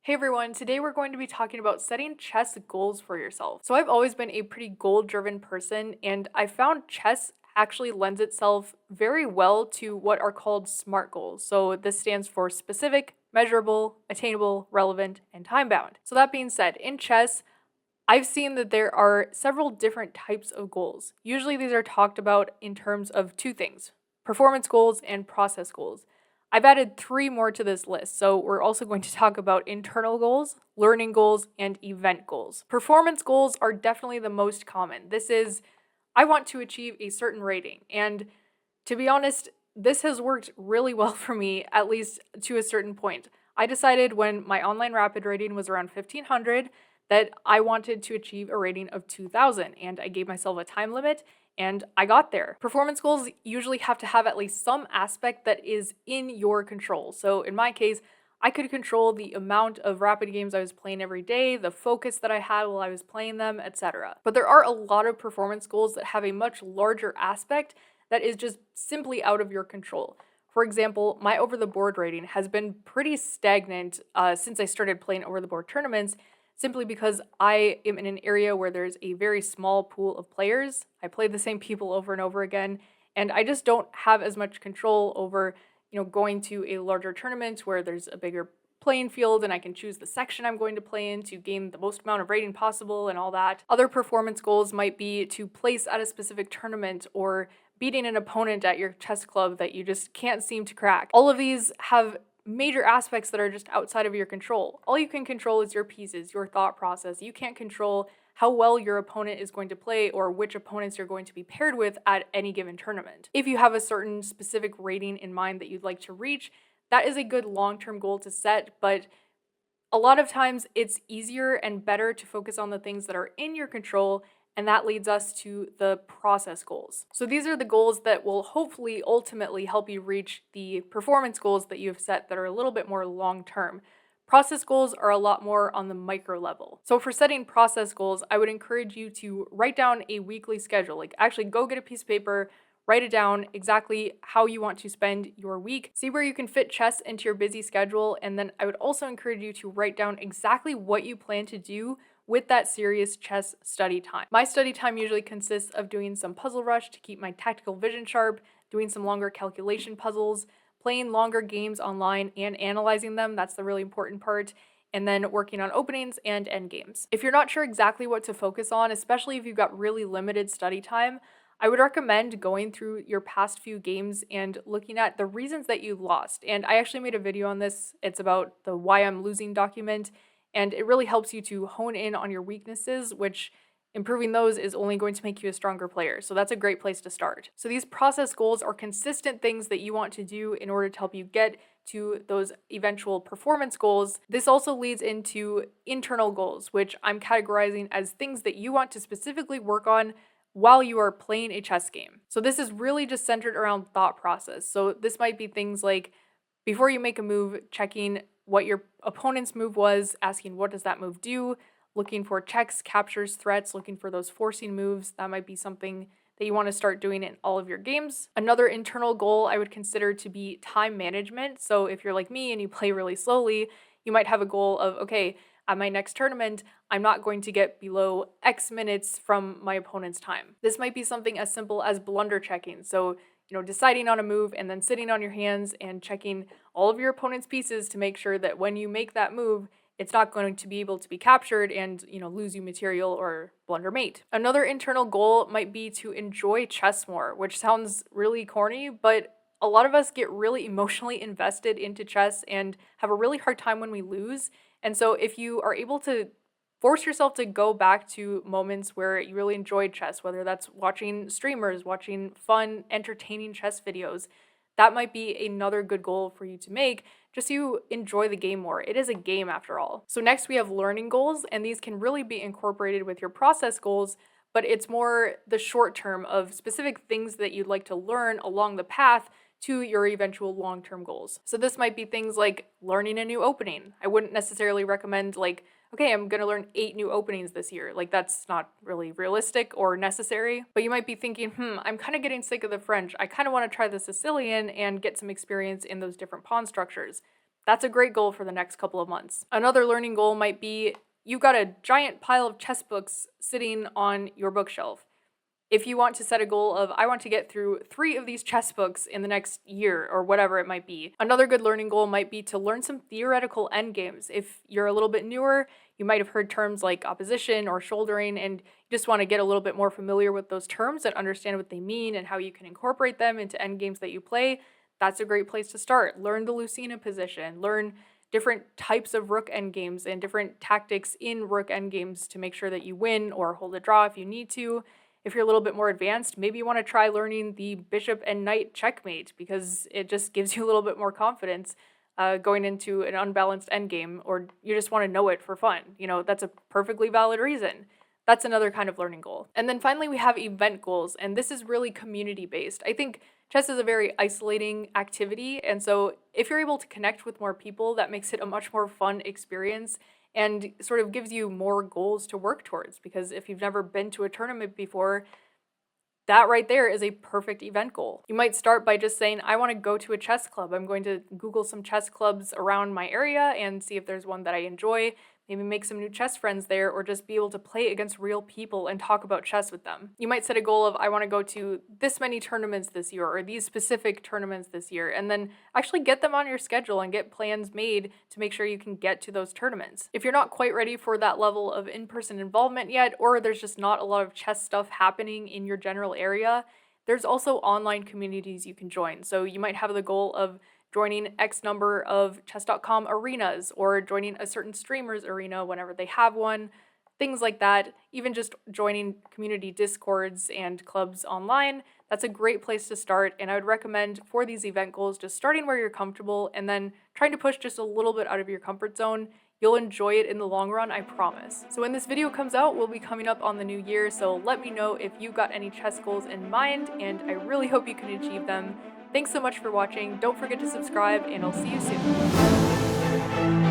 Hey everyone, today we're going to be talking about setting chess goals for yourself. So I've always been a pretty goal-driven person, and I found chess actually lends itself very well to what are called SMART goals. So this stands for specific, measurable, attainable, relevant, and time-bound. So that being said, in chess, I've seen that there are several different types of goals. Usually these are talked about in terms of two things: performance goals and process goals. I've added three more to this list, so we're also going to talk about internal goals, learning goals, and event goals. Performance goals are definitely the most common. This is, I want to achieve a certain rating, and to be honest, this has worked really well for me, at least to a certain point. I decided when my online rapid rating was around 1500 that I wanted to achieve a rating of 2000, and I gave myself a time limit and I got there. Performance goals usually have to have at least some aspect that is in your control. So in my case, I could control the amount of rapid games I was playing every day, the focus that I had while I was playing them, etc. But there are a lot of performance goals that have a much larger aspect that is just simply out of your control. For example, my over-the-board rating has been pretty stagnant since I started playing over-the-board tournaments, simply because I am in an area where there's a very small pool of players. I play the same people over and over again, and I just don't have as much control over, going to a larger tournament where there's a bigger playing field and I can choose the section I'm going to play in to gain the most amount of rating possible and all that. Other performance goals might be to place at a specific tournament or beating an opponent at your chess club that you just can't seem to crack. All of these have major aspects that are just outside of your control. All you can control is your pieces, your thought process. You can't control how well your opponent is going to play or which opponents you're going to be paired with at any given tournament. If you have a certain specific rating in mind that you'd like to reach, that is a good long-term goal to set, but a lot of times it's easier and better to focus on the things that are in your control, and that leads us to the process goals. So these are the goals that will hopefully ultimately help you reach the performance goals that you have set that are a little bit more long-term. Process goals are a lot more on the micro level. So for setting process goals, I would encourage you to write down a weekly schedule. Like, actually go get a piece of paper, write it down exactly how you want to spend your week. See where you can fit chess into your busy schedule, and then I would also encourage you to write down exactly what you plan to do with that serious chess study time. My study time usually consists of doing some puzzle rush to keep my tactical vision sharp, doing some longer calculation puzzles, playing longer games online and analyzing them. That's the really important part. And then working on openings and end games. If you're not sure exactly what to focus on, especially if you've got really limited study time, I would recommend going through your past few games and looking at the reasons that you lost. And I actually made a video on this. It's about the Why I'm Losing document, and it really helps you to hone in on your weaknesses, which improving those is only going to make you a stronger player. So that's a great place to start. So these process goals are consistent things that you want to do in order to help you get to those eventual performance goals. This also leads into internal goals, which I'm categorizing as things that you want to specifically work on while you are playing a chess game. So this is really just centered around thought process. So this might be things like, before you make a move, checking what your opponent's move was, asking what does that move do, looking for checks, captures, threats, looking for those forcing moves. That might be something that you want to start doing in all of your games. Another internal goal I would consider to be time management. So if you're like me and you play really slowly, you might have a goal of, okay, at my next tournament, I'm not going to get below X minutes from my opponent's time. This might be something as simple as blunder checking. So, deciding on a move and then sitting on your hands and checking all of your opponent's pieces to make sure that when you make that move, it's not going to be able to be captured and, lose you material or blunder mate. Another internal goal might be to enjoy chess more, which sounds really corny, but a lot of us get really emotionally invested into chess and have a really hard time when we lose. And so if you are able to force yourself to go back to moments where you really enjoyed chess, whether that's watching streamers, watching fun, entertaining chess videos, that might be another good goal for you to make, just so you enjoy the game more. It is a game after all. So next we have learning goals, and these can really be incorporated with your process goals, but it's more the short term of specific things that you'd like to learn along the path to your eventual long-term goals. So this might be things like learning a new opening. I wouldn't necessarily recommend okay, I'm gonna learn 8 new openings this year. That's not really realistic or necessary. But you might be thinking, I'm kind of getting sick of the French. I kind of want to try the Sicilian and get some experience in those different pawn structures. That's a great goal for the next couple of months. Another learning goal might be you've got a giant pile of chess books sitting on your bookshelf. If you want to set a goal of, I want to get through 3 of these chess books in the next year or whatever it might be, another good learning goal might be to learn some theoretical endgames. If you're a little bit newer, you might have heard terms like opposition or shouldering, and you just want to get a little bit more familiar with those terms and understand what they mean and how you can incorporate them into endgames that you play. That's a great place to start. Learn the Lucina position, learn different types of rook endgames and different tactics in rook endgames to make sure that you win or hold a draw if you need to. If you're a little bit more advanced, maybe you want to try learning the bishop and knight checkmate because it just gives you a little bit more confidence going into an unbalanced endgame, or you just want to know it for fun. You know, that's a perfectly valid reason. That's another kind of learning goal. And then finally, we have event goals, and this is really community-based. I think chess is a very isolating activity, and so if you're able to connect with more people, that makes it a much more fun experience and sort of gives you more goals to work towards, because if you've never been to a tournament before, that right there is a perfect event goal. You might start by just saying, I want to go to a chess club. I'm going to Google some chess clubs around my area and see if there's one that I enjoy. Maybe make some new chess friends there, or just be able to play against real people and talk about chess with them. You might set a goal of, I want to go to this many tournaments this year, or these specific tournaments this year, and then actually get them on your schedule and get plans made to make sure you can get to those tournaments. If you're not quite ready for that level of in-person involvement yet, or there's just not a lot of chess stuff happening in your general area, there's also online communities you can join. So you might have the goal of joining X number of chess.com arenas, or joining a certain streamer's arena whenever they have one, things like that. Even just joining community discords and clubs online, that's a great place to start, and I would recommend for these event goals just starting where you're comfortable and then trying to push just a little bit out of your comfort zone. You'll enjoy it in the long run, I promise. So when this video comes out, we'll be coming up on the new year, so let me know if you've got any chess goals in mind, and I really hope you can achieve them. Thanks so much for watching, don't forget to subscribe, and I'll see you soon.